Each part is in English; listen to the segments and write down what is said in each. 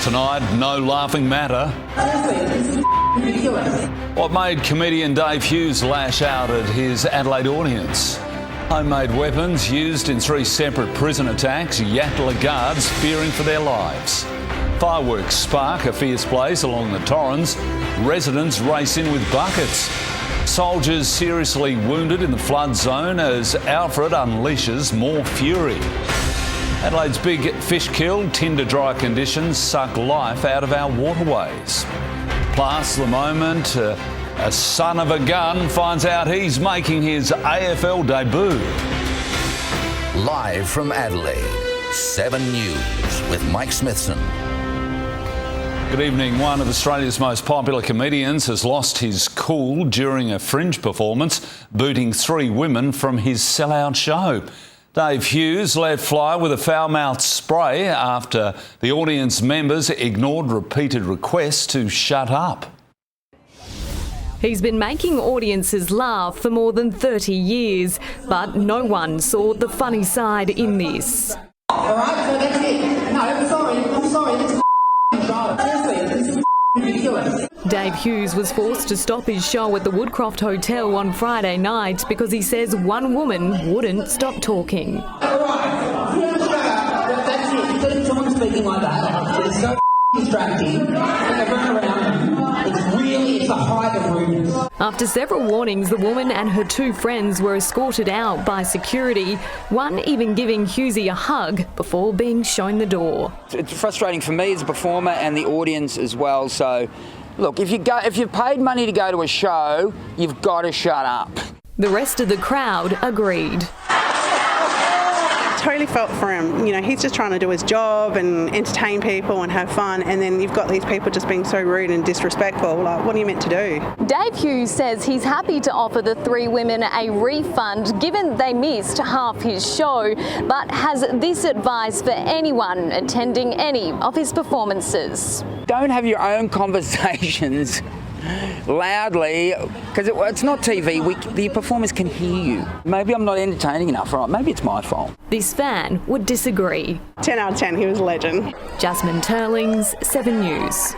tonight, no laughing matter. What made comedian Dave Hughes lash out at his Adelaide audience? Homemade weapons used in 3 separate prison attacks, Yatala guards fearing for their lives. Fireworks spark a fierce blaze along the Torrens. Residents race in with buckets. Soldiers seriously wounded in the flood zone as Alfred unleashes more fury. Adelaide's big fish kill, tinder dry conditions suck life out of our waterways. Plus, the moment a son of a gun finds out he's making his AFL debut. Live from Adelaide, 7 News with Mike Smithson. Good evening. One of Australia's most popular comedians has lost his cool during a fringe performance, booting 3 women from his sellout show. Dave Hughes let fly with a foul-mouthed spray after the audience members ignored repeated requests to shut up. He's been making audiences laugh for more than 30 years, but no one saw the funny side in this. All right, so that's it. No, I'm sorry, this is show. Seriously, this is ridiculous. Dave Hughes was forced to stop his show at the Woodcroft Hotel on Friday night because he says one woman wouldn't stop talking. All right, shut up. That's it. Instead of someone speaking like that, it's so distracting. Everyone around, it's the height of rudeness. After several warnings, the woman and her 2 friends were escorted out by security, one even giving Hughesy a hug before being shown the door. It's frustrating for me as a performer and the audience as well. So, look, if you've paid money to go to a show, you've got to shut up. The rest of the crowd agreed. Totally felt for him. You know, he's just trying to do his job and entertain people and have fun, and then you've got these people just being so rude and disrespectful. Like, what are you meant to do? Dave Hughes says he's happy to offer the 3 women a refund given they missed half his show, but has this advice for anyone attending any of his performances. Don't have your own conversations loudly, because it's not TV. The performers can hear you. Maybe I'm not entertaining enough, right? Maybe it's my fault. This fan would disagree. 10 out of 10, he was a legend. Jasmine Turlings, 7 News.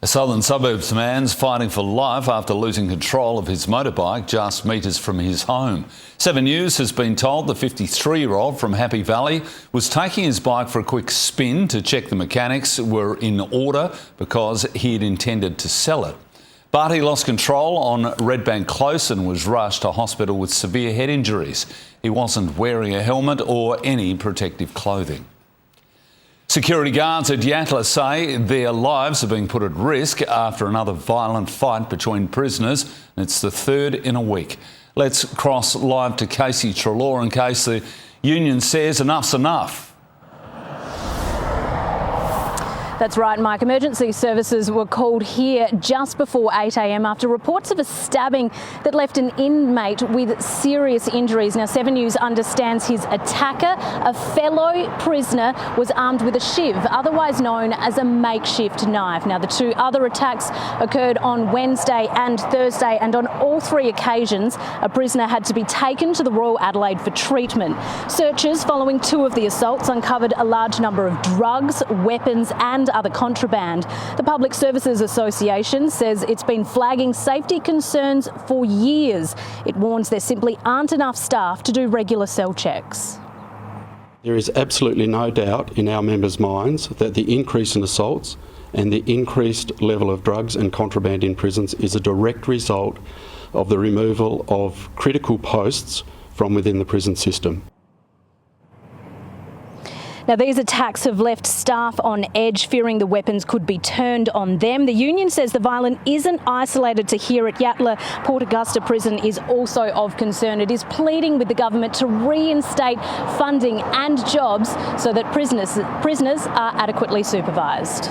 A southern suburbs man's fighting for life after losing control of his motorbike just metres from his home. 7 News has been told the 53-year-old from Happy Valley was taking his bike for a quick spin to check the mechanics were in order because he had intended to sell it. But he lost control on Redbank Close and was rushed to hospital with severe head injuries. He wasn't wearing a helmet or any protective clothing. Security guards at Yatala say their lives are being put at risk after another violent fight between prisoners, and it's the 3rd in a week. Let's cross live to Casey Trelaw in case the union says enough's enough. That's right, Mike. Emergency services were called here just before 8 a.m. after reports of a stabbing that left an inmate with serious injuries. Now, 7 News understands his attacker, a fellow prisoner, was armed with a shiv, otherwise known as a makeshift knife. Now, the 2 other attacks occurred on Wednesday and Thursday, and on all 3 occasions, a prisoner had to be taken to the Royal Adelaide for treatment. Searches following 2 of the assaults uncovered a large number of drugs, weapons and other contraband. The Public Services Association says it's been flagging safety concerns for years. It warns there simply aren't enough staff to do regular cell checks. There is absolutely no doubt in our members' minds that the increase in assaults and the increased level of drugs and contraband in prisons is a direct result of the removal of critical posts from within the prison system. Now, these attacks have left staff on edge, fearing the weapons could be turned on them. The union says the violence isn't isolated to here at Yatala. Port Augusta Prison is also of concern. It is pleading with the government to reinstate funding and jobs so that prisoners are adequately supervised.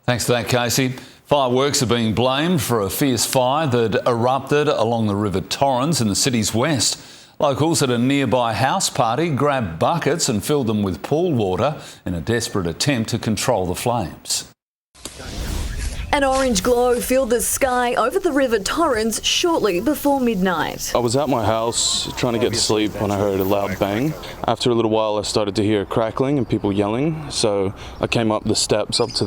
Thanks for that, Casey. Fireworks are being blamed for a fierce fire that erupted along the River Torrens in the city's west. Locals at a nearby house party grabbed buckets and filled them with pool water in a desperate attempt to control the flames. An orange glow filled the sky over the River Torrens shortly before midnight. I was at my house trying to get to sleep when I heard a loud bang. After a little while I started to hear crackling and people yelling, so I came up the steps up to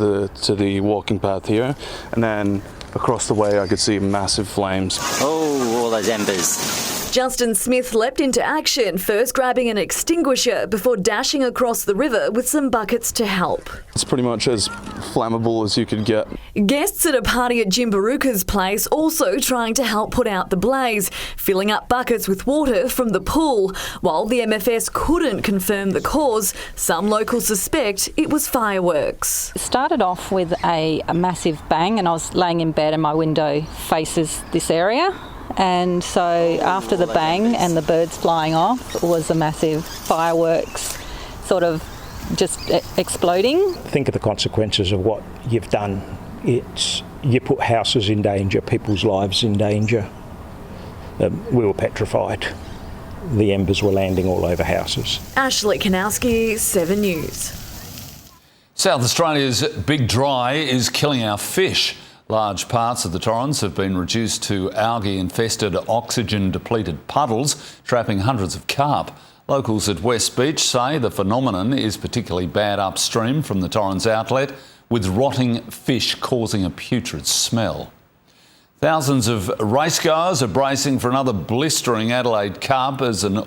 the walking path here, and then across the way I could see massive flames. Oh, all those embers. Justin Smith leapt into action, first grabbing an extinguisher before dashing across the river with some buckets to help. It's pretty much as flammable as you could get. Guests at a party at Jimbaruka's place also trying to help put out the blaze, filling up buckets with water from the pool. While the MFS couldn't confirm the cause, some locals suspect it was fireworks. It started off with a massive bang, and I was laying in bed and my window faces this area. And so after the bang and the birds flying off was a massive fireworks sort of just exploding. Think of the consequences of what you've done. You put houses in danger, people's lives in danger. We were petrified. The embers were landing all over houses. Ashley Kanowski, 7 News. South Australia's big dry is killing our fish. Large parts of the Torrens have been reduced to algae-infested, oxygen-depleted puddles, trapping hundreds of carp. Locals at West Beach say the phenomenon is particularly bad upstream from the Torrens outlet, with rotting fish causing a putrid smell. Thousands of racegoers are bracing for another blistering Adelaide carp as an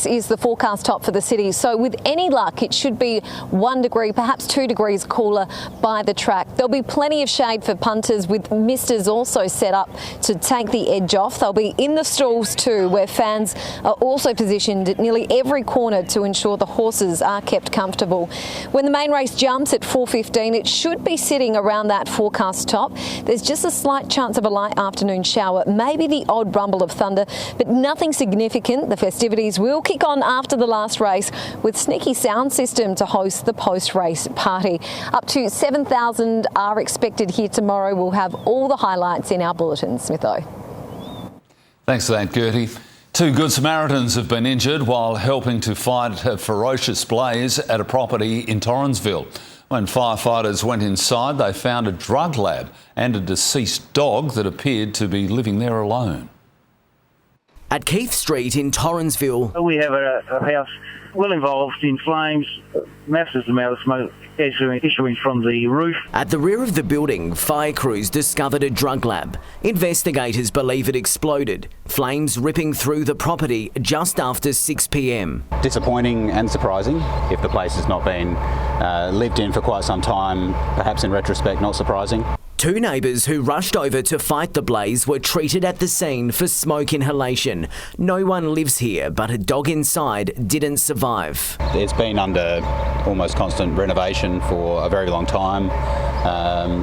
is the forecast top for the city. So with any luck, it should be 1 degree, perhaps 2 degrees cooler by the track. There'll be plenty of shade for punters, with misters also set up to take the edge off. They'll be in the stalls too, where fans are also positioned at nearly every corner to ensure the horses are kept comfortable. When the main race jumps at 4:15, it should be sitting around that forecast top. There's just a slight chance of a light afternoon shower, maybe the odd rumble of thunder, but nothing significant. The festivities will kick on after the last race with sneaky sound system to host the post-race party. Up to 7,000 are expected here tomorrow. We'll have all the highlights in our bulletin. Smitho. Thanks for that, Gertie. 2 Good Samaritans have been injured while helping to fight a ferocious blaze at a property in Torrensville. When firefighters went inside, they found a drug lab and a deceased dog that appeared to be living there alone. At Keith Street in Torrensville. We have a house well involved in flames, massive amount of smoke issuing from the roof. At the rear of the building, fire crews discovered a drug lab. Investigators believe it exploded, flames ripping through the property just after 6 p.m. Disappointing and surprising. If the place has not been lived in for quite some time, perhaps in retrospect not surprising. 2 neighbours who rushed over to fight the blaze were treated at the scene for smoke inhalation. No one lives here, but a dog inside didn't survive. It's been under almost constant renovation for a very long time.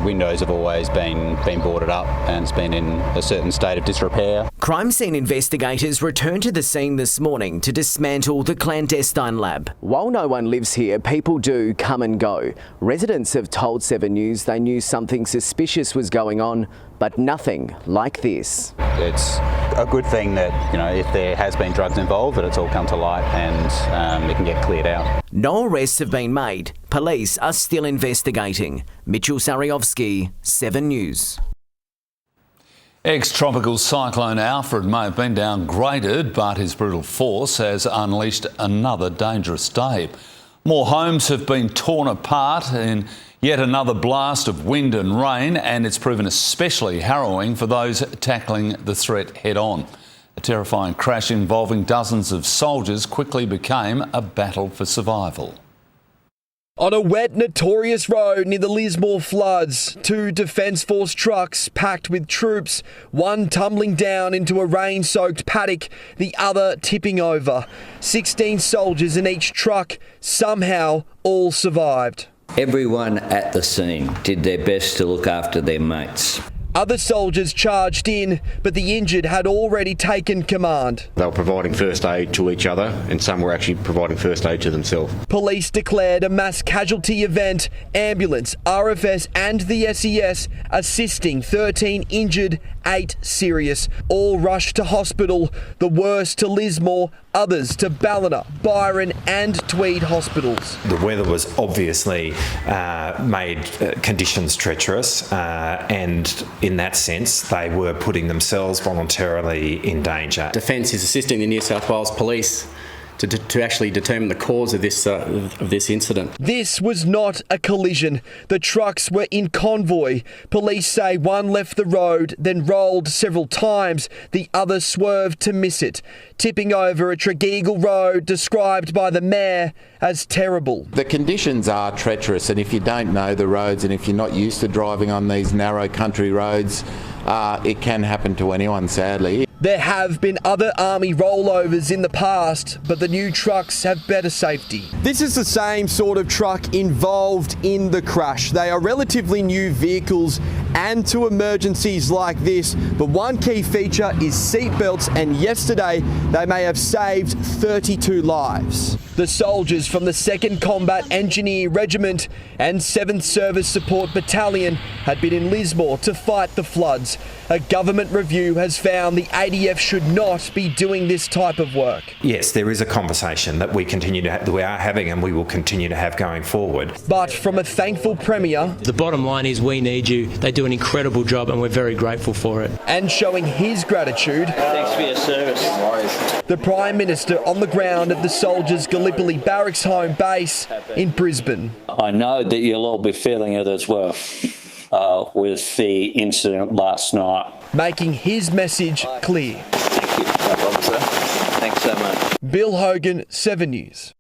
Windows have always been boarded up and it's been in a certain state of disrepair. Crime scene investigators returned to the scene this morning to dismantle the clandestine lab. While no one lives here, people do come and go. Residents have told 7 News they knew something suspicious was going on, but nothing like this. It's a good thing that, if there has been drugs involved, that it's all come to light and it can get cleared out. No arrests have been made. Police are still investigating. Mitchell Sariovsky, 7 News. Ex-tropical cyclone Alfred may have been downgraded, but his brutal force has unleashed another dangerous day. More homes have been torn apart in yet another blast of wind and rain, and it's proven especially harrowing for those tackling the threat head-on. A terrifying crash involving dozens of soldiers quickly became a battle for survival. On a wet, notorious road near the Lismore floods, 2 Defence Force trucks packed with troops, one tumbling down into a rain-soaked paddock, the other tipping over. 16 soldiers in each truck, somehow all survived. Everyone at the scene did their best to look after their mates. Other soldiers charged in, but the injured had already taken command. They were providing first aid to each other, and some were actually providing first aid to themselves. Police declared a mass casualty event. Ambulance, RFS and the SES assisting 13 injured, 8 serious. All rushed to hospital, the worst to Lismore, others to Ballina, Byron and Tweed hospitals. The weather was obviously made conditions treacherous, and in that sense they were putting themselves voluntarily in danger. Defence is assisting the New South Wales Police to actually determine the cause of this incident. This was not a collision. The trucks were in convoy. Police say one left the road, then rolled several times. The other swerved to miss it, tipping over a Tregeagle road described by the mayor as terrible. The conditions are treacherous, and if you don't know the roads and if you're not used to driving on these narrow country roads, it can happen to anyone, sadly. There have been other army rollovers in the past, but the new trucks have better safety. This is the same sort of truck involved in the crash. They are relatively new vehicles and to emergencies like this, but one key feature is seatbelts, and yesterday they may have saved 32 lives. The soldiers from the 2nd Combat Engineer Regiment and 7th Service Support Battalion had been in Lismore to fight the floods. A government review has found the ADF should not be doing this type of work. Yes, there is a conversation that we are having and we will continue to have going forward. But from a thankful Premier, the bottom line is we need you. They do an incredible job and we're very grateful for it. And showing his gratitude. Thanks for your service. The Prime Minister on the ground at the soldiers' Gallipoli Barracks home base in Brisbane. I know that you'll all be feeling it as well with the incident last night. Making his message clear. Thank you. No problem, sir. Thanks so much. Bill Hogan, 7 News.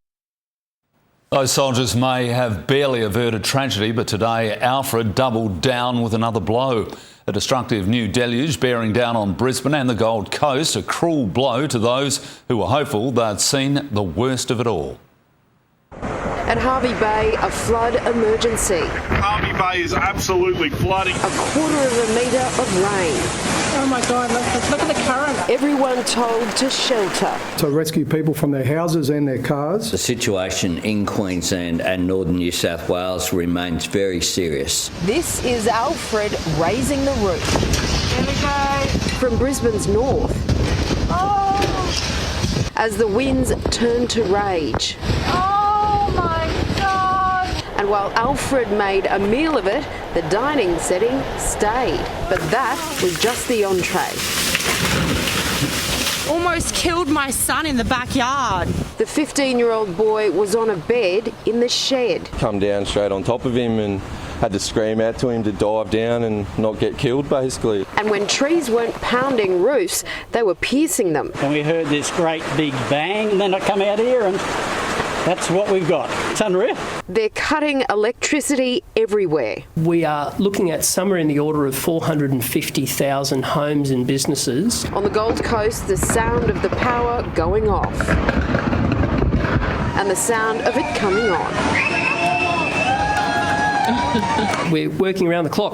Those soldiers may have barely averted tragedy, but today Alfred doubled down with another blow. A destructive new deluge bearing down on Brisbane and the Gold Coast, a cruel blow to those who were hopeful they'd seen the worst of it all. At Hervey Bay, a flood emergency. Hervey Bay is absolutely flooding. 1/4 metre of rain. Oh my God, look at the current. Everyone told to shelter. To rescue people from their houses and their cars. The situation in Queensland and northern New South Wales remains very serious. This is Alfred raising the roof. Here we go. From Brisbane's north. Oh! As the winds turn to rage. Oh my God! And while Alfred made a meal of it, the dining setting stayed. But that was just the entree. Almost killed my son in the backyard. The 15-year-old boy was on a bed in the shed. Come down straight on top of him and had to scream out to him to dive down and not get killed, basically. And when trees weren't pounding roofs, they were piercing them. And we heard this great big bang, and then I come out here and that's what we've got. It's unreal. They're cutting electricity everywhere. We are looking at somewhere in the order of 450,000 homes and businesses. On the Gold Coast, the sound of the power going off. And the sound of it coming on. We're working around the clock.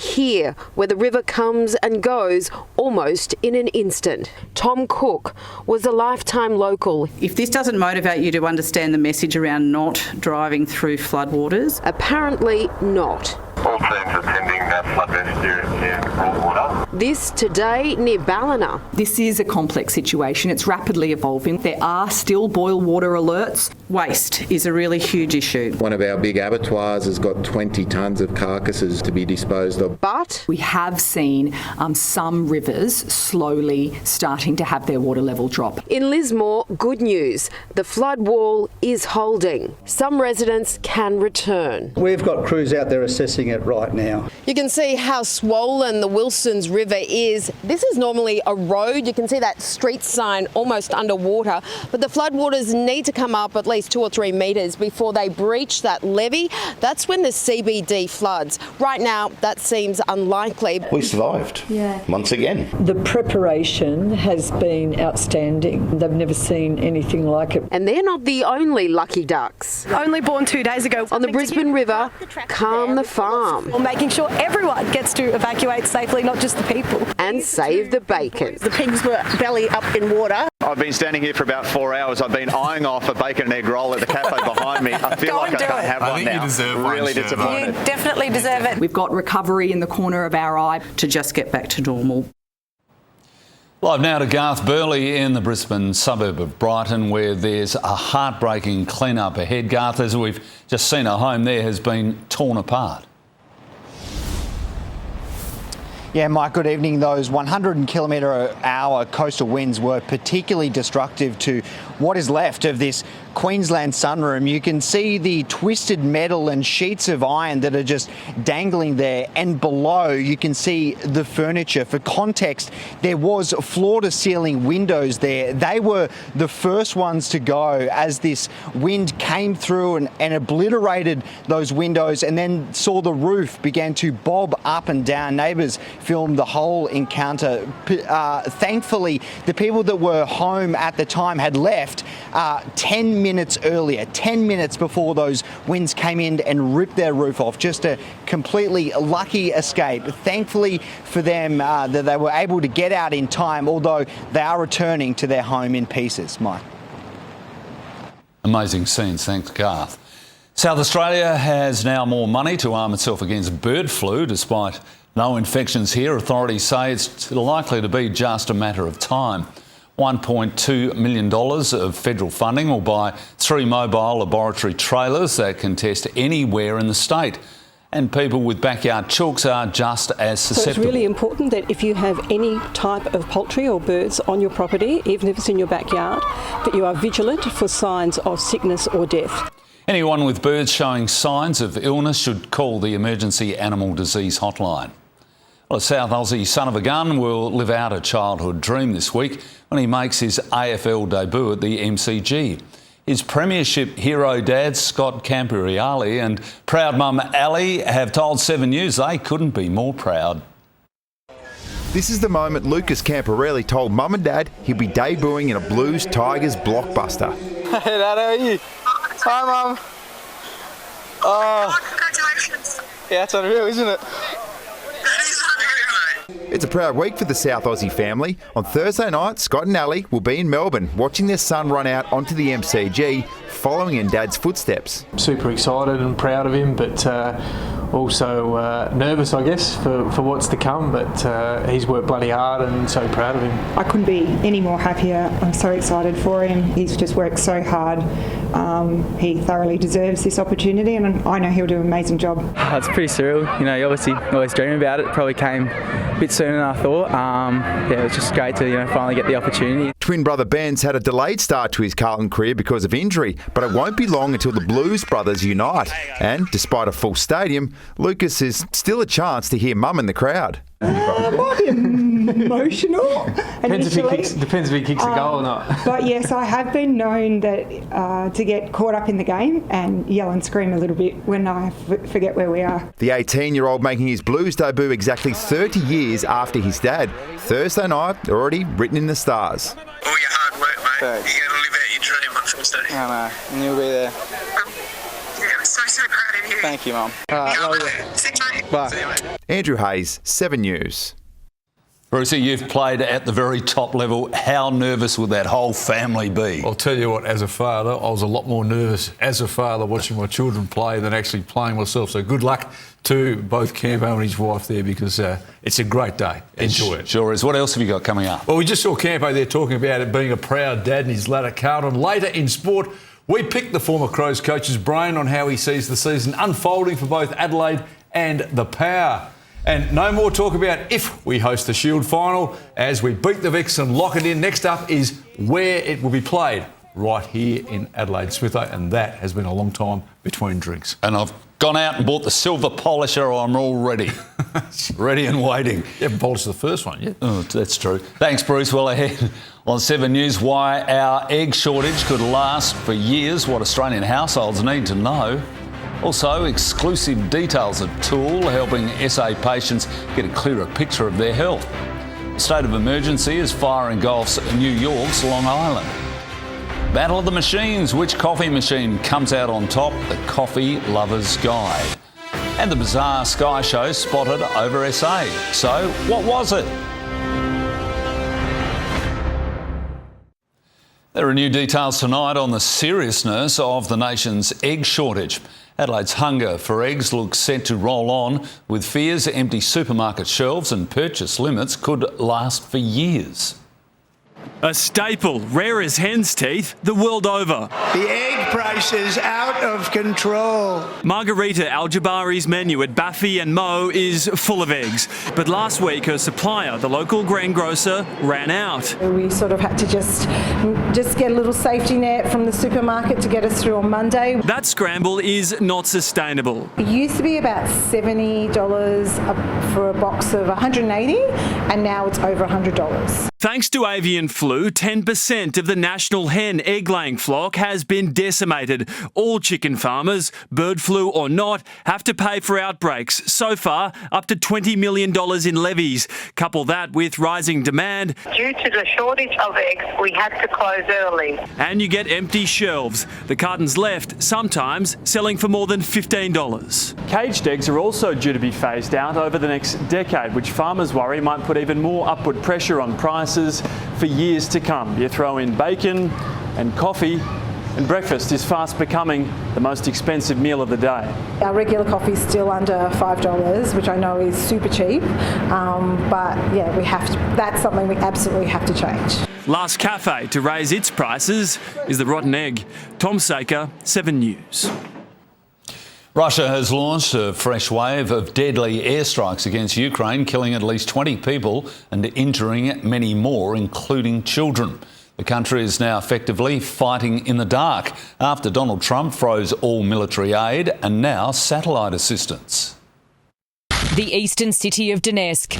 Here, where the river comes and goes almost in an instant. Tom Cook was a lifetime local. If this doesn't motivate you to understand the message around not driving through floodwaters. Apparently not. All teams attending that flood rescue in Broadwater. This today near Ballina. This is a complex situation. It's rapidly evolving. There are still boil water alerts. Waste is a really huge issue. One of our big abattoirs has got 20 tonnes of carcasses to be disposed of. But we have seen some rivers slowly starting to have their water level drop. In Lismore, good news. The flood wall is holding. Some residents can return. We've got crews out there assessing it right now. You can can see how swollen the Wilsons River is. This is normally a road. You can see that street sign almost underwater, but the floodwaters need to come up at least 2 or 3 metres before they breach that levee. That's when the CBD floods. Right now, that seems unlikely. We survived, once again. The preparation has been outstanding. They've never seen anything like it. And they're not the only lucky ducks. Only born 2 days ago. On the Brisbane River, calm the farm. Or making sure everyone gets to evacuate safely, not just the people. And save the bacon. The pigs were belly up in water. I've been standing here for about 4 hours. I've been eyeing off a bacon and egg roll at the cafe behind me. I feel like I can't have one now. You deserve one. Really disappointed. You definitely deserve it. We've got recovery in the corner of our eye to just get back to normal. Live now to Garth Burley in the Brisbane suburb of Brighton, where there's a heartbreaking clean-up ahead. Garth, as we've just seen, a home there has been torn apart. Yeah, Mike, good evening. Those 100-kilometre-hour coastal winds were particularly destructive to what is left of this Queensland sunroom. You can see the twisted metal and sheets of iron that are just dangling there, and below you can see the furniture. For context, there was floor-to-ceiling windows there. They were the first ones to go as this wind came through and obliterated those windows, and then saw the roof began to bob up and down. Neighbours filmed the whole encounter. Thankfully, the people that were home at the time had left 10 minutes earlier, 10 minutes before those winds came in and ripped their roof off. Just a completely lucky escape. Thankfully for them that they were able to get out in time, although they are returning to their home in pieces. Mike. Amazing scenes, thanks Garth. South Australia has now more money to arm itself against bird flu. Despite no infections here, authorities say it's likely to be just a matter of time. $1.2 million of federal funding will buy 3 mobile laboratory trailers that can test anywhere in the state. And people with backyard chooks are just as susceptible. So it's really important that if you have any type of poultry or birds on your property, even if it's in your backyard, that you are vigilant for signs of sickness or death. Anyone with birds showing signs of illness should call the Emergency Animal Disease Hotline. Well, a South Aussie son of a gun will live out a childhood dream this week when he makes his AFL debut at the MCG. His premiership hero dad, Scott Campireale, and proud mum, Ali, have told 7 News they couldn't be more proud. This is the moment Lucas Campireale told mum and dad he'd be debuting in a Blues Tigers blockbuster. Hey Dad, how are you? Hi Mum. Oh, congratulations. Yeah, that's unreal, isn't it? It's a proud week for the South Aussie family. On Thursday night, Scott and Ali will be in Melbourne watching their son run out onto the MCG, following in Dad's footsteps. Super excited and proud of him, but also nervous, I guess, for what's to come. But he's worked bloody hard and so proud of him. I couldn't be any more happier. I'm so excited for him. He's just worked so hard. He thoroughly deserves this opportunity, and I know he'll do an amazing job. It's pretty surreal. You know, you obviously always dream about it. Probably came a bit sooner than I thought. Yeah, it was just great to finally get the opportunity. Twin brother Ben's had a delayed start to his Carlton career because of injury, but it won't be long until the Blues brothers unite. And despite a full stadium, Lucas is still a chance to hear mum in the crowd. Might be emotional. Depends if he kicks a goal or not. But yes, I have been known that to get caught up in the game and yell and scream a little bit when I forget where we are. The 18-year-old making his Blues debut exactly 30 years after his dad. Thursday night, already written in the stars. All your hard work, mate. Thanks. You're going to live out your dream on Thursday. I know, and you'll be there. Yeah, I'm so proud of you. Thank you, Mum. Bye. Andrew Hayes, 7 News. Brucey, you've played at the very top level. How nervous would that whole family be? I'll tell you what, as a father, I was a lot more nervous as a father watching my children play than actually playing myself. So good luck to both Campo and his wife there, because it's a great day. Enjoy it. Sure is. What else have you got coming up? Well, we just saw Campo there talking about it being a proud dad in his lad at Carlton. Later in sport, we picked the former Crows coach's brain on how he sees the season unfolding for both Adelaide and the Power. And no more talk about if we host the Shield final as we beat the Vicks and lock it in. Next up is where it will be played. right here in Adelaide, Smitho, and that has been a long time between drinks. And I've gone out and bought the silver polisher. I'm all ready. Ready and waiting. You haven't polished the first one yet. Oh, that's true. Thanks, Bruce. Well ahead on 7 News, why our egg shortage could last for years, what Australian households need to know. Also, exclusive details of tool helping SA patients get a clearer picture of their health. The state of emergency as fire engulfs New York's Long Island. Battle of the Machines, which coffee machine comes out on top? The Coffee Lover's Guide. And the bizarre sky show spotted over SA. So, what was it? There are new details tonight on the seriousness of the nation's egg shortage. Adelaide's hunger for eggs looks set to roll on, with fears empty supermarket shelves and purchase limits could last for years. A staple, rare as hen's teeth, the world over. The egg price is out of control. Margarita Al-Jabari's menu at Baffy and Mo is full of eggs. But last week, her supplier, the local greengrocer, ran out. We sort of had to just get a little safety net from the supermarket to get us through on Monday. That scramble is not sustainable. It used to be about $70 for a box of 180, and now it's over $100. Thanks to avian flu, 10% of the national hen egg-laying flock has been decimated. All chicken farmers, bird flu or not, have to pay for outbreaks. So far, up to $20 million in levies. Couple that with rising demand. Due to the shortage of eggs, we had to close early. And you get empty shelves. The cartons left, sometimes selling for more than $15. Caged eggs are also due to be phased out over the next decade, which farmers worry might put even more upward pressure on prices for years to come. You throw in bacon and coffee, and breakfast is fast becoming the most expensive meal of the day. Our regular coffee is still under $5, which I know is super cheap, but yeah, that's something we absolutely have to change. Last cafe to raise its prices is the rotten egg. Tom Saker, 7 News. Russia has launched a fresh wave of deadly airstrikes against Ukraine, killing at least 20 people and injuring many more, including children. The country is now effectively fighting in the dark after Donald Trump froze all military aid and now satellite assistance. The eastern city of Donetsk,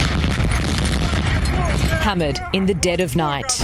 hammered in the dead of night.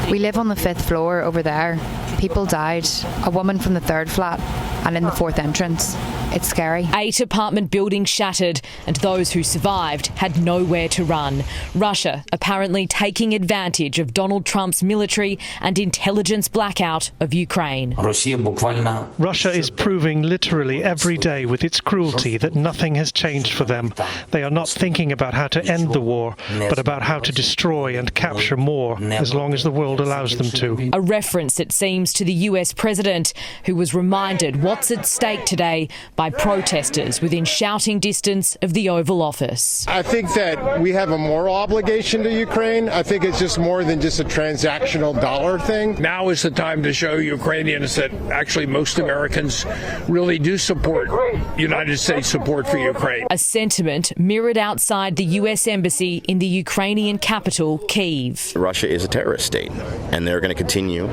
We live on the 5th floor over there. People died, a woman from the 3rd flat and in the 4th entrance. It's scary. 8 apartment buildings shattered and those who survived had nowhere to run. Russia apparently taking advantage of Donald Trump's military and intelligence blackout of Ukraine. Russia is proving literally every day with its cruelty that nothing has changed for them. They are not thinking about how to end the war, but about how to destroy and capture more, as long as the world allows them to. A reference, it seems, to the US president, who was reminded what's at stake today by protesters within shouting distance of the Oval Office. I think that we have a moral obligation to Ukraine. I think it's just more than just a transactional dollar thing. Now is the time to show Ukrainians that actually most Americans really do support United States support for Ukraine. A sentiment mirrored outside the US Embassy in the Ukrainian capital, Kyiv. Russia is a terrorist state, and they're going to continue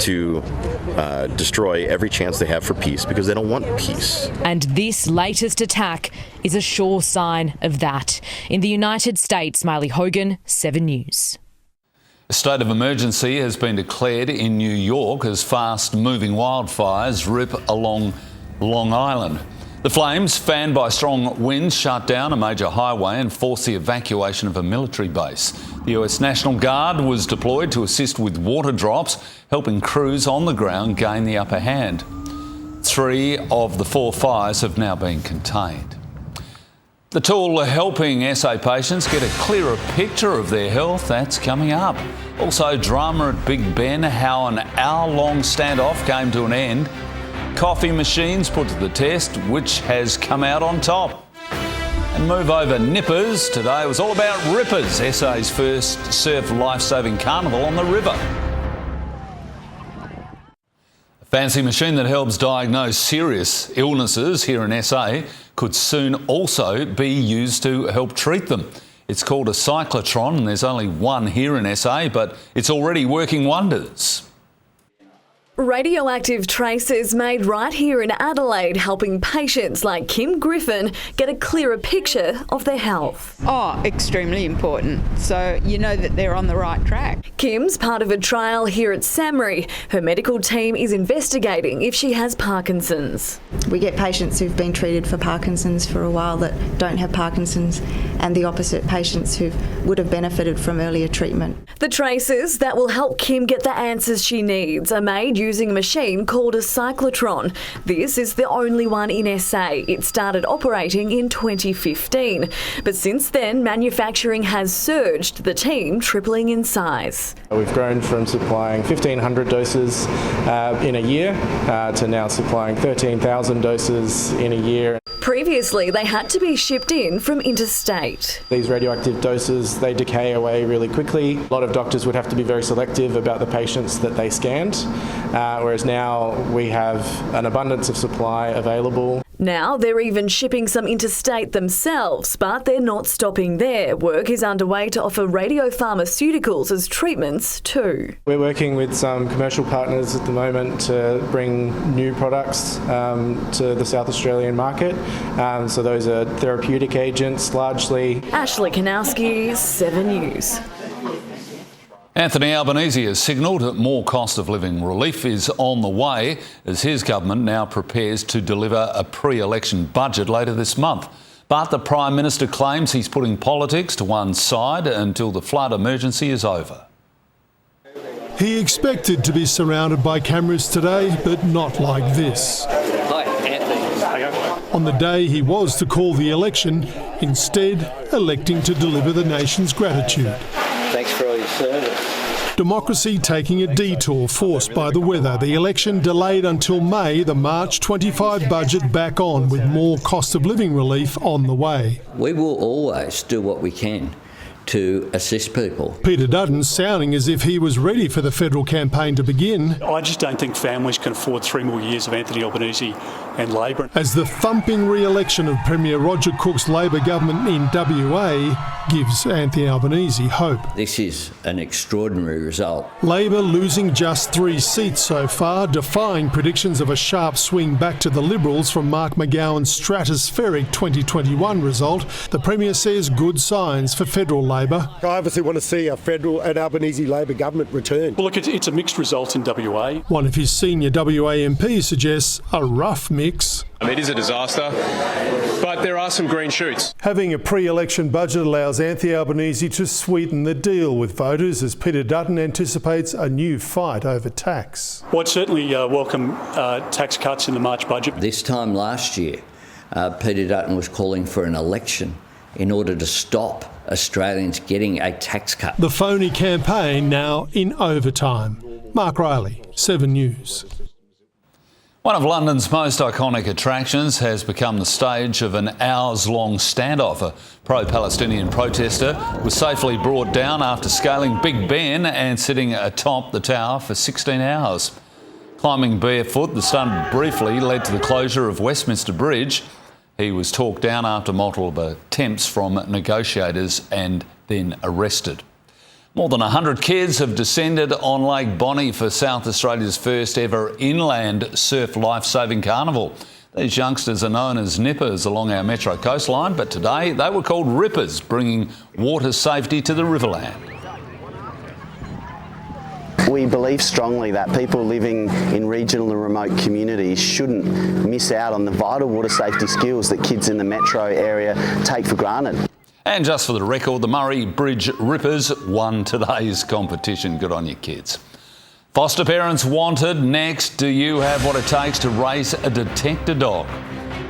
to destroy every chance they have for peace because they don't want peace. And this latest attack is a sure sign of that. In the United States, Miley Hogan, 7 News. A state of emergency has been declared in New York as fast-moving wildfires rip along Long Island. The flames, fanned by strong winds, shut down a major highway and forced the evacuation of a military base. The US National Guard was deployed to assist with water drops, helping crews on the ground gain the upper hand. 3 of the 4 fires have now been contained. The tool helping SA patients get a clearer picture of their health, that's coming up. Also, drama at Big Ben, how an hour-long standoff came to an end. Coffee machines put to the test, which has come out on top. And move over nippers. Today was all about rippers, SA's first surf life-saving carnival on the river. A fancy machine that helps diagnose serious illnesses here in SA could soon also be used to help treat them. It's called a cyclotron and there's only one here in SA, but it's already working wonders. Radioactive traces made right here in Adelaide, helping patients like Kim Griffin get a clearer picture of their health. Oh, extremely important. So you know that they're on the right track. Kim's part of a trial here at SAMRI. Her medical team is investigating if she has Parkinson's. We get patients who've been treated for Parkinson's for a while that don't have Parkinson's, and the opposite, patients who would have benefited from earlier treatment. The traces that will help Kim get the answers she needs are made using a machine called a cyclotron. This is the only one in SA. It started operating in 2015. But since then, manufacturing has surged, the team tripling in size. We've grown from supplying 1,500 doses in a year to now supplying 13,000 doses in a year. Previously, they had to be shipped in from interstate. These radioactive doses, they decay away really quickly. A lot of doctors would have to be very selective about the patients that they scanned, whereas now we have an abundance of supply available. Now they're even shipping some interstate themselves, but they're not stopping there. Work is underway to offer radiopharmaceuticals as treatments too. We're working with some commercial partners at the moment to bring new products to the South Australian market. So those are therapeutic agents largely. Ashley Kanowski, 7 News. Anthony Albanese has signalled that more cost of living relief is on the way as his government now prepares to deliver a pre-election budget later this month. But the Prime Minister claims he's putting politics to one side until the flood emergency is over. He expected to be surrounded by cameras today, but not like this. Hi, Anthony. On the day he was to call the election, instead electing to deliver the nation's gratitude. Thanks for all your service. Democracy taking a detour forced by the weather. The election delayed until May, the March 25 budget back on with more cost of living relief on the way. We will always do what we can to assist people. Peter Dutton sounding as if he was ready for the federal campaign to begin. I just don't think families can afford 3 more years of Anthony Albanese and Labor. As the thumping re-election of Premier Roger Cook's Labor government in WA gives Anthony Albanese hope. This is an extraordinary result. Labor losing just 3 seats so far, defying predictions of a sharp swing back to the Liberals from Mark McGowan's stratospheric 2021 result. The Premier says good signs for federal Labor. I obviously want to see a federal and Albanese Labor government return. Well, look, it's a mixed result in WA. One of his senior WA MPs suggests a rough mix. It is a disaster, but there are some green shoots. Having a pre-election budget allows Anthony Albanese to sweeten the deal with voters as Peter Dutton anticipates a new fight over tax. Well, I'd certainly welcome tax cuts in the March budget. This time last year, Peter Dutton was calling for an election in order to stop Australians getting a tax cut. The phony campaign now in overtime. Mark Riley, 7 News. One of London's most iconic attractions has become the stage of an hours-long standoff. A pro-Palestinian protester was safely brought down after scaling Big Ben and sitting atop the tower for 16 hours. Climbing barefoot, the stunt briefly led to the closure of Westminster Bridge. He was talked down after multiple attempts from negotiators and then arrested. More than 100 kids have descended on Lake Bonnie for South Australia's first ever inland surf life-saving carnival. These youngsters are known as nippers along our metro coastline, but today they were called rippers, bringing water safety to the Riverland. We believe strongly that people living in regional and remote communities shouldn't miss out on the vital water safety skills that kids in the metro area take for granted. And just for the record, the Murray Bridge Rippers won today's competition. Good on you, kids. Foster parents wanted. Next, do you have what it takes to raise a detector dog?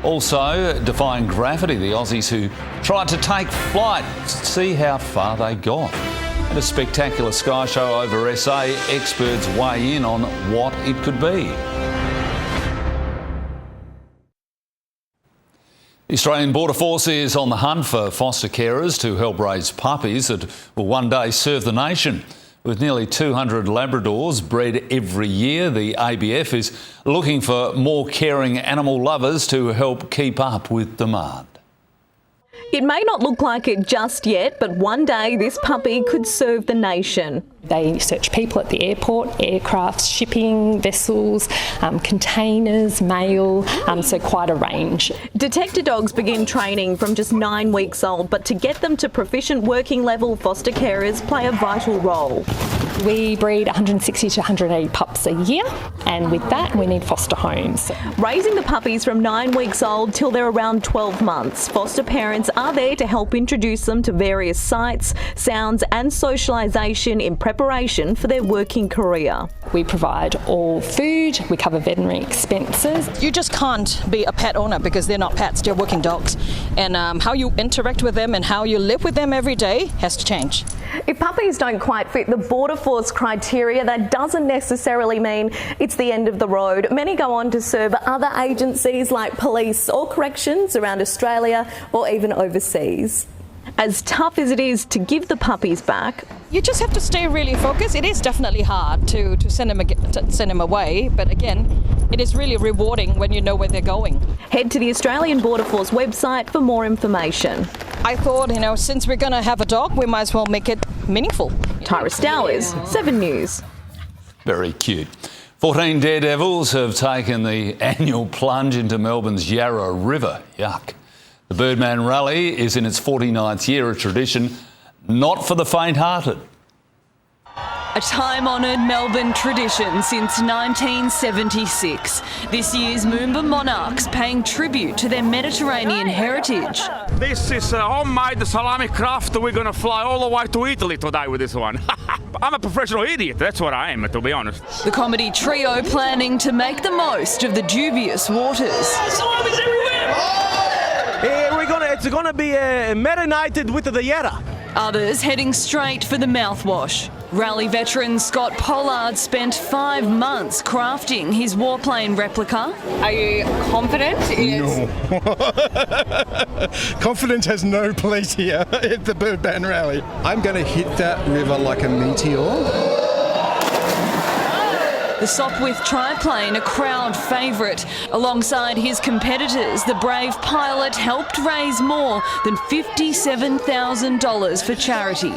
Also, defying gravity, the Aussies who tried to take flight. See how far they got. And a spectacular sky show over SA. Experts weigh in on what it could be. The Australian Border Force is on the hunt for foster carers to help raise puppies that will one day serve the nation. With nearly 200 Labradors bred every year, the ABF is looking for more caring animal lovers to help keep up with demand. It may not look like it just yet, but one day this puppy could serve the nation. They search people at the airport, aircraft, shipping vessels, containers, mail, so quite a range. Detector dogs begin training from just 9 weeks old, but to get them to proficient working level, foster carers play a vital role. We breed 160 to 180 pups a year, and with that we need foster homes. Raising the puppies from 9 weeks old till they're around 12 months, foster parents are there to help introduce them to various sights, sounds and socialisation in preparation for their working career. We provide all food, we cover veterinary expenses. You just can't be a pet owner because they're not pets, they're working dogs. And how you interact with them and how you live with them every day has to change. If puppies don't quite fit the Border Force criteria, that doesn't necessarily mean it's the end of the road. Many go on to serve other agencies like police or corrections around Australia or even overseas. As tough as it is to give the puppies back, you just have to stay really focused. It is definitely hard to send them away, but again, it is really rewarding when you know where they're going. Head to the Australian Border Force website for more information. I thought, since we're going to have a dog, we might as well make it meaningful. Tyra Stowers, 7 News. Very cute. 14 daredevils have taken the annual plunge into Melbourne's Yarra River. Yuck. The Birdman Rally is in its 49th year, a tradition not for the faint-hearted. A time-honoured Melbourne tradition since 1976. This year's Moomba Monarchs paying tribute to their Mediterranean heritage. This is a homemade salami craft. We're going to fly all the way to Italy today with this one. I'm a professional idiot, that's what I am, to be honest. The comedy trio planning to make the most of the dubious waters. Salami's everywhere! It's going to be marinated with the Yarra. Others heading straight for the mouthwash. Rally veteran Scott Pollard spent 5 months crafting his warplane replica. Are you confident? No. Confidence has no place here at the Birdman Rally. I'm going to hit that river like a meteor. The Sopwith triplane, a crowd favourite. Alongside his competitors, the brave pilot helped raise more than $57,000 for charity.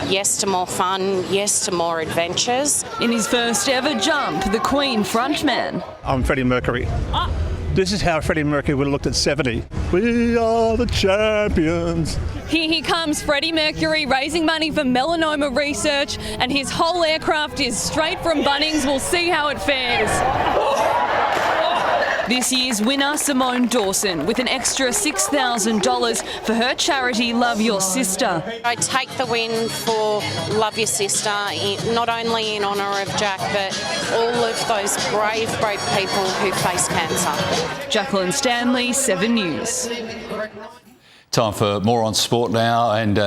Yes to more fun, yes to more adventures. In his first ever jump, the Queen frontman. I'm Freddie Mercury. This is how Freddie Mercury would have looked at 70. We are the champions. Here comes Freddie Mercury raising money for melanoma research, and his whole aircraft is straight from Bunnings. We'll see how it fares. This year's winner, Simone Dawson, with an extra $6,000 for her charity Love Your Sister. I take the win for Love Your Sister, not only in honour of Jack, but all of those brave people who face cancer. Jacqueline Stanley, 7 News. Time for more on sport now, and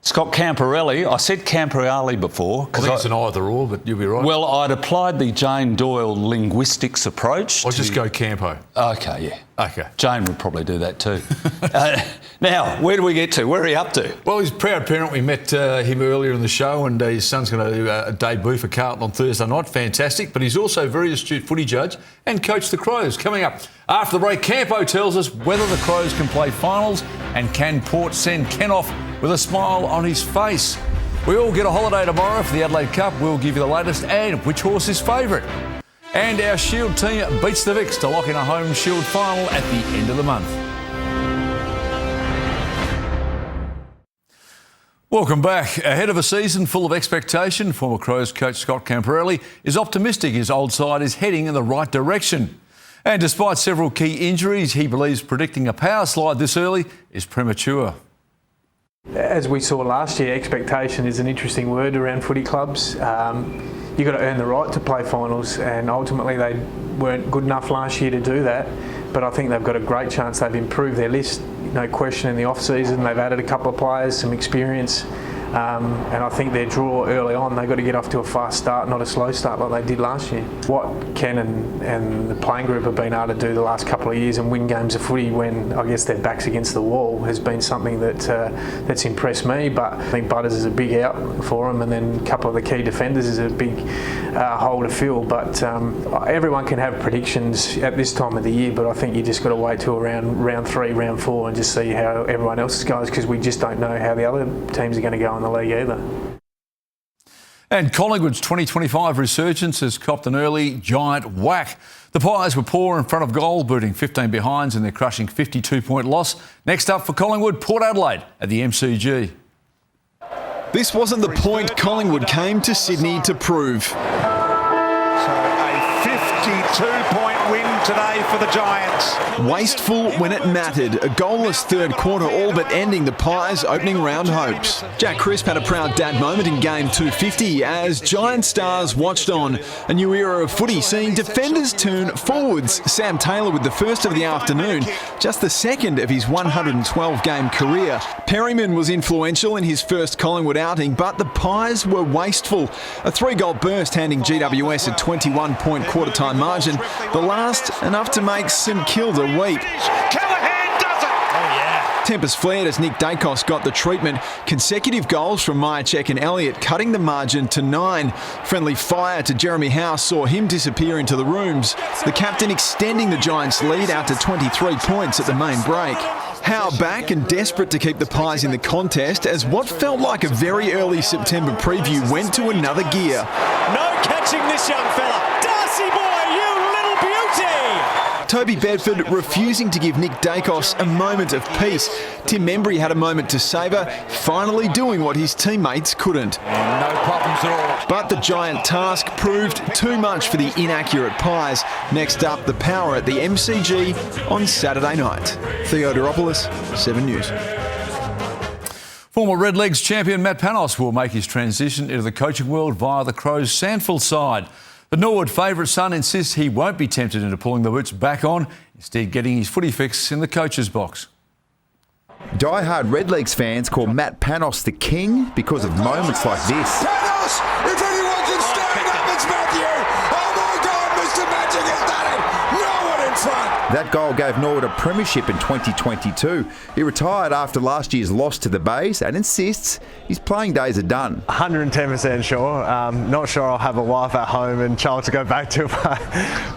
Scott Camporelli. I said Camporelli before. I think it's an either or, but you'll be right. Well, I'd applied the Jane Doyle linguistics approach. I'll just go Campo. Okay, yeah. Okay. Jane would probably do that too. Now, where do we get to? Where are you up to? Well, he's a proud parent. We met him earlier in the show, and his son's going to do a debut for Carlton on Thursday night. Fantastic. But he's also a very astute footy judge and coached the Crows. Coming up after the break, Campo tells us whether the Crows can play finals and can Port send Ken off with a smile on his face. We all get a holiday tomorrow for the Adelaide Cup. We'll give you the latest and which horse is favourite. And our Shield team beats the Vicks to lock in a home Shield final at the end of the month. Welcome back. Ahead of a season full of expectation, former Crows coach Scott Camporelli is optimistic his old side is heading in the right direction. And despite several key injuries, he believes predicting a power slide this early is premature. As we saw last year, expectation is an interesting word around footy clubs. You've got to earn the right to play finals, and ultimately they weren't good enough last year to do that. But I think they've got a great chance. They've improved their list, no question, in the off-season. They've added a couple of players, some experience. And I think their draw early on, they've got to get off to a fast start, not a slow start like they did last year. What Ken and the playing group have been able to do the last couple of years and win games of footy when I guess their back's against the wall has been something that's impressed me. But I think Butters is a big out for them, and then a couple of the key defenders is a big hole to fill. But everyone can have predictions at this time of the year, but I think you just got to wait till around round 3, round 4 and just see how everyone else goes, because we just don't know how the other teams are going to go in the league either. And Collingwood's 2025 resurgence has copped an early giant whack. The Pies were poor in front of goal, booting 15 behinds in their crushing 52-point loss. Next up for Collingwood, Port Adelaide at the MCG. This wasn't the point Collingwood came to Sydney to prove. So a 52-point win today for the Giants. Wasteful when it mattered. A goalless third quarter, all but ending the Pies' opening round hopes. Jack Crisp had a proud dad moment in game 250 as Giant stars watched on. A new era of footy seeing defenders turn forwards. Sam Taylor with the first of the afternoon, just the second of his 112-game career. Perryman was influential in his first Collingwood outing, but the Pies were wasteful. A 3-goal burst handing GWS a 21-point quarter-time margin. The last enough to make St Kilda weep. Callahan does it! Oh yeah. Tempers flared as Nick Dacos got the treatment. Consecutive goals from Myercheck and Elliott cutting the margin to 9. Friendly fire to Jeremy Howe saw him disappear into the rooms. The captain extending the Giants' lead out to 23 points at the main break. Howe back and desperate to keep the Pies in the contest as what felt like a very early September preview went to another gear. No catching this young fella. Darcy boy, you little beauty! Toby Bedford refusing to give Nick Dacos a moment of peace. Tim Membry had a moment to savour, finally doing what his teammates couldn't. No problems at all. But the giant task proved too much for the inaccurate Pies. Next up, the power at the MCG on Saturday night. Theodoropoulos, 7 News. Former Redlegs champion Matt Panos will make his transition into the coaching world via the Crows' Sandfield side. The Norwood favourite son insists he won't be tempted into pulling the boots back on, instead getting his footy fix in the coach's box. Die-hard Redlegs fans call Matt Panos the king because of moments like this. Panos! If anyone can stand up, it's Matthew! Oh my God, Mr. Magic has done it! No one in front! That goal gave Norwood a premiership in 2022. He retired after last year's loss to the Bays and insists his playing days are done. 110% sure. Not sure I'll have a wife at home and child to go back to if I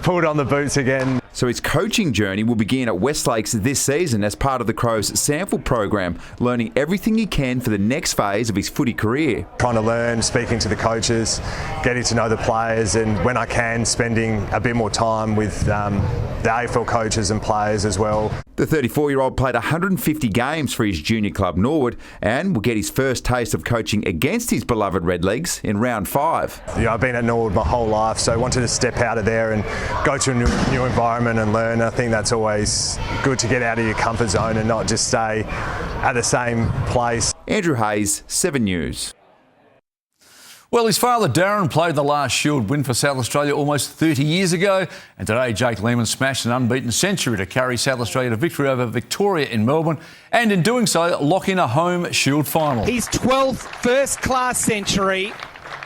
pulled on the boots again. So his coaching journey will begin at Westlakes this season as part of the Crows' Sandfield program, learning everything he can for the next phase of his footy career. Trying to learn, speaking to the coaches, getting to know the players, and when I can, spending a bit more time with the AFL coaches and players as well. The 34-year-old played 150 games for his junior club Norwood and will get his first taste of coaching against his beloved Redlegs in round 5. I've been at Norwood my whole life, so I wanted to step out of there and go to a new environment and learn. I think that's always good to get out of your comfort zone and not just stay at the same place. Andrew Hayes, 7 News. Well, his father Darren played the last Shield win for South Australia almost 30 years ago, and today Jake Lehman smashed an unbeaten century to carry South Australia to victory over Victoria in Melbourne, and in doing so lock in a home Shield final. His 12th first-class century,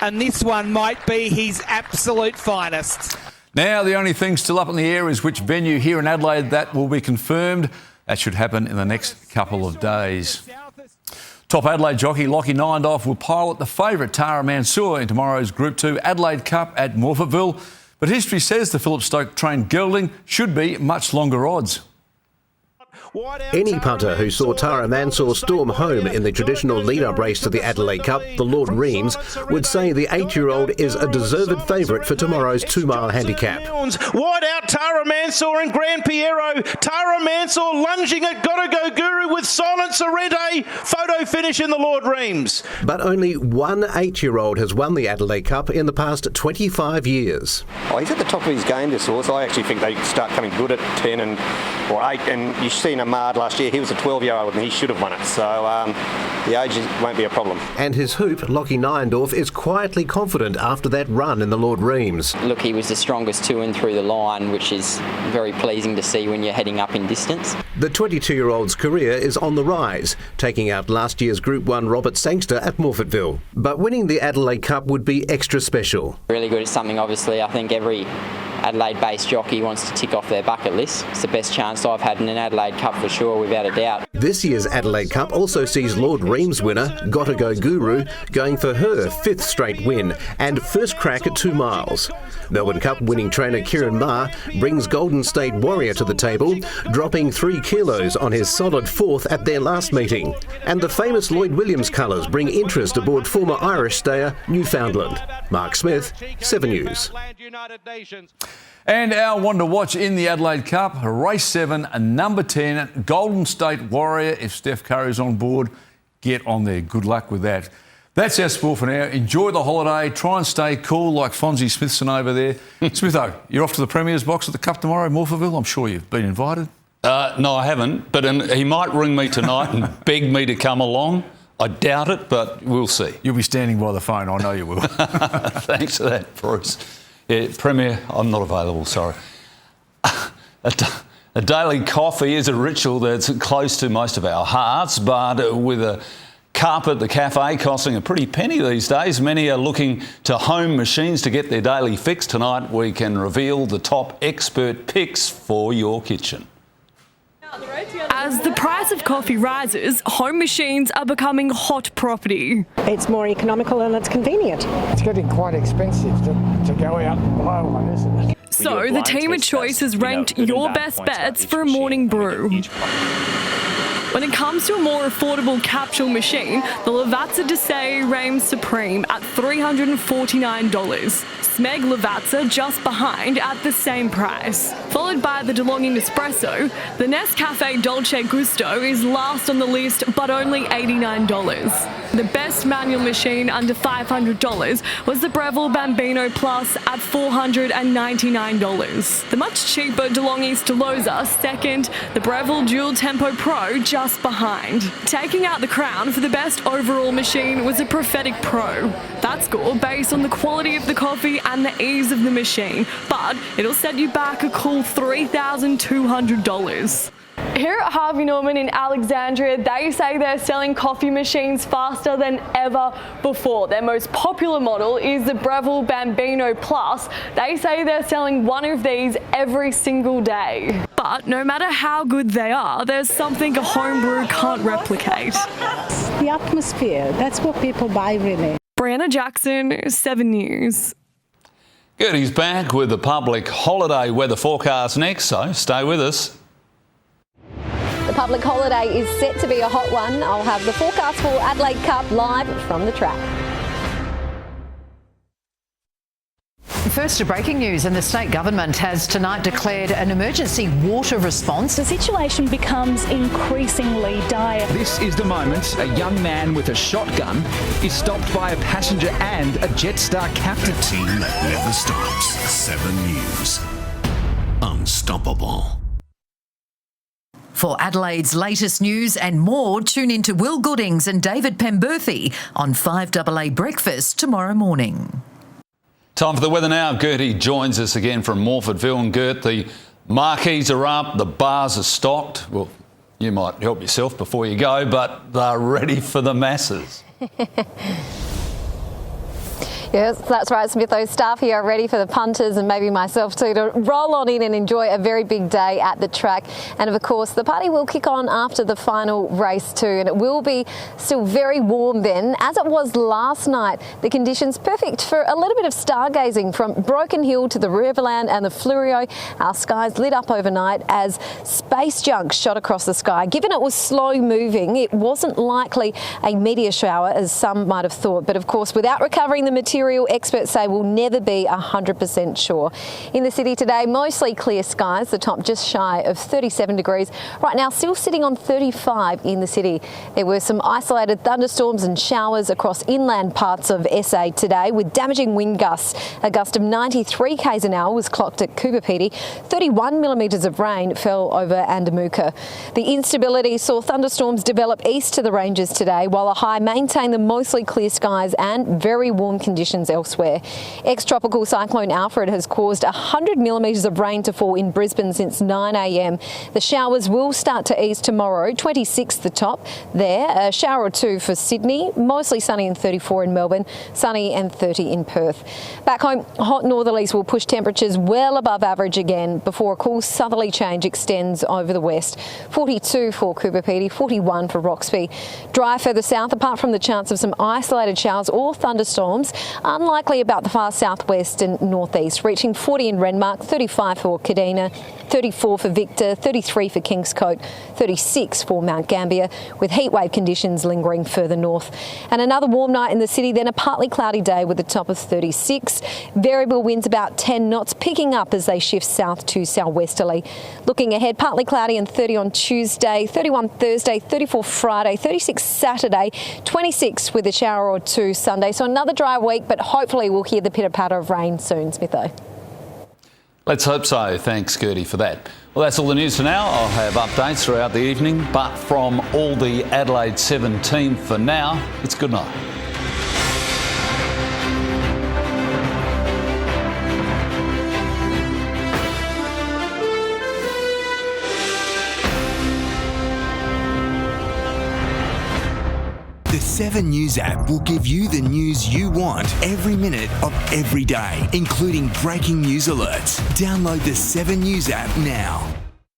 and this one might be his absolute finest. Now the only thing still up in the air is which venue here in Adelaide that will be confirmed. That should happen in the next couple of days. Top Adelaide jockey Lockie Nindoff will pilot the favourite Tara Mansour in tomorrow's Group 2 Adelaide Cup at Morphettville. But history says the Philip Stoke-trained gelding should be much longer odds. Any punter who saw Tara Mansour storm home in the traditional lead-up race to the Adelaide Cup, the Lord Reims, would say the 8-year-old is a deserved favourite for tomorrow's 2-mile handicap. Wide out Tara Mansour and Grand Piero. Tara Mansour lunging at Gotta Go Guru with Silent Sorrente. Photo finish in the Lord Reims. But only one 8-year-old has won the Adelaide Cup in the past 25 years. Oh, he's at the top of his game this horse. I actually think they start coming good at 10 or 8, and you see seen Ahmad last year. He was a 12-year-old and he should have won it. So the age won't be a problem. And his hoop, Lockie Nyendorf, is quietly confident after that run in the Lord Reims. Look, he was the strongest to and through the line, which is very pleasing to see when you're heading up in distance. The 22-year-old's career is on the rise, taking out last year's Group 1 Robert Sangster at Morphettville. But winning the Adelaide Cup would be extra special. Really good. It's something, obviously, I think every Adelaide-based jockey wants to tick off their bucket list. It's the best chance I've had in an Adelaide Cup for sure, without a doubt. This year's Adelaide Cup also sees Lord Reims winner Gotta Go Guru going for her 5th straight win and first crack at 2 miles. Melbourne Cup winning trainer Kieran Maher brings Golden State Warrior to the table, dropping 3 kilos on his solid 4th at their last meeting. And the famous Lloyd Williams colours bring interest aboard former Irish stayer Newfoundland. Mark Smith, 7 News. And our one to watch in the Adelaide Cup, race 7, number 10, Golden State Warrior. If Steph Curry's on board, get on there. Good luck with that. That's our sport for now. Enjoy the holiday. Try and stay cool like Fonzie Smithson over there. Smitho, you're off to the Premier's box at the Cup tomorrow, Morphettville. I'm sure you've been invited. No, I haven't. But he might ring me tonight and beg me to come along. I doubt it, but we'll see. You'll be standing by the phone. I know you will. Thanks for that, Bruce. Yeah, Premier, I'm not available, sorry. A daily coffee is a ritual that's close to most of our hearts, but with a cup at the cafe costing a pretty penny these days, many are looking to home machines to get their daily fix. Tonight we can reveal the top expert picks for your kitchen. As the price of coffee rises, home machines are becoming hot property. It's more economical and it's convenient. It's getting quite expensive to go out and buy one, isn't it? So the team at Choice has ranked your best bets for a morning brew. When it comes to a more affordable capsule machine, the Lavazza Desay reigns supreme at $349. Smeg Lavazza just behind at the same price. Followed by the DeLonghi Nespresso, the Nescafe Dolce Gusto is last on the list but only $89. The best manual machine under $500 was the Breville Bambino Plus at $499. The much cheaper DeLonghi Steloza second, the Breville Dual Tempo Pro just behind. Taking out the crown for the best overall machine was a Prophetic Pro. That score based on the quality of the coffee and the ease of the machine, but it'll set you back a cool $3,200. Here at Harvey Norman in Alexandria, they say they're selling coffee machines faster than ever before. Their most popular model is the Breville Bambino Plus. They say they're selling one of these every single day. But no matter how good they are, there's something a homebrew can't replicate. The atmosphere, that's what people buy really. Brianna Jackson, 7 News. Gertie's back with the public holiday weather forecast next, so stay with us. The public holiday is set to be a hot one. I'll have the forecast for Adelaide Cup live from the track. First to breaking news, and the state government has tonight declared an emergency water response. The situation becomes increasingly dire. This is the moment a young man with a shotgun is stopped by a passenger and a Jetstar captain. The team that never stops. 7 News. Unstoppable. For Adelaide's latest news and more, tune in to Will Goodings and David Pemberthy on 5AA Breakfast tomorrow morning. Time for the weather now. Gertie joins us again from Morphettville. And Gert, the marquees are up, the bars are stocked. Well, you might help yourself before you go, but they're ready for the masses. Yes, that's right, Smith. Those staff here are ready for the punters and maybe myself too to roll on in and enjoy a very big day at the track. And of course, the party will kick on after the final race too, and it will be still very warm then, as it was last night. The conditions perfect for a little bit of stargazing from Broken Hill to the Riverland and the Fleurieu. Our skies lit up overnight as space junk shot across the sky. Given it was slow moving, it wasn't likely a meteor shower as some might have thought. But of course, without recovering the material material, experts say will never be 100% sure. In the city today, mostly clear skies, the top just shy of 37 degrees. Right now, still sitting on 35 in the city. There were some isolated thunderstorms and showers across inland parts of SA today with damaging wind gusts. A gust of 93 k's an hour was clocked at Coopapedy. 31 millimetres of rain fell over Andamuka. The instability saw thunderstorms develop east to the ranges today, while a high maintained the mostly clear skies and very warm conditions elsewhere. Ex-tropical cyclone Alfred has caused 100 millimetres of rain to fall in Brisbane since 9 a.m. The showers will start to ease tomorrow, 26 the top there, a shower or two for Sydney, mostly sunny and 34 in Melbourne, sunny and 30 in Perth. Back home, hot northerlies will push temperatures well above average again before a cool southerly change extends over the west. 42 for Coopapedy, 41 for Roxby. Dry further south, apart from the chance of some isolated showers or thunderstorms, unlikely about the far southwest and northeast, reaching 40 in Renmark, 35 for Kadina, 34 for Victor, 33 for Kingscote, 36 for Mount Gambier, with heatwave conditions lingering further north. And another warm night in the city, then a partly cloudy day with a top of 36. Variable winds about 10 knots, picking up as they shift south to southwesterly. Looking ahead, partly cloudy and 30 on Tuesday, 31 Thursday, 34 Friday, 36 Saturday, 26 with a shower or two Sunday. So another dry week, but hopefully we'll hear the pitter-patter of rain soon, Smitho. Let's hope so. Thanks, Gertie, for that. Well, that's all the news for now. I'll have updates throughout the evening, but from all the Adelaide 7 team for now, it's good night. The 7 News app will give you the news you want every minute of every day, including breaking news alerts. Download the 7 News app now.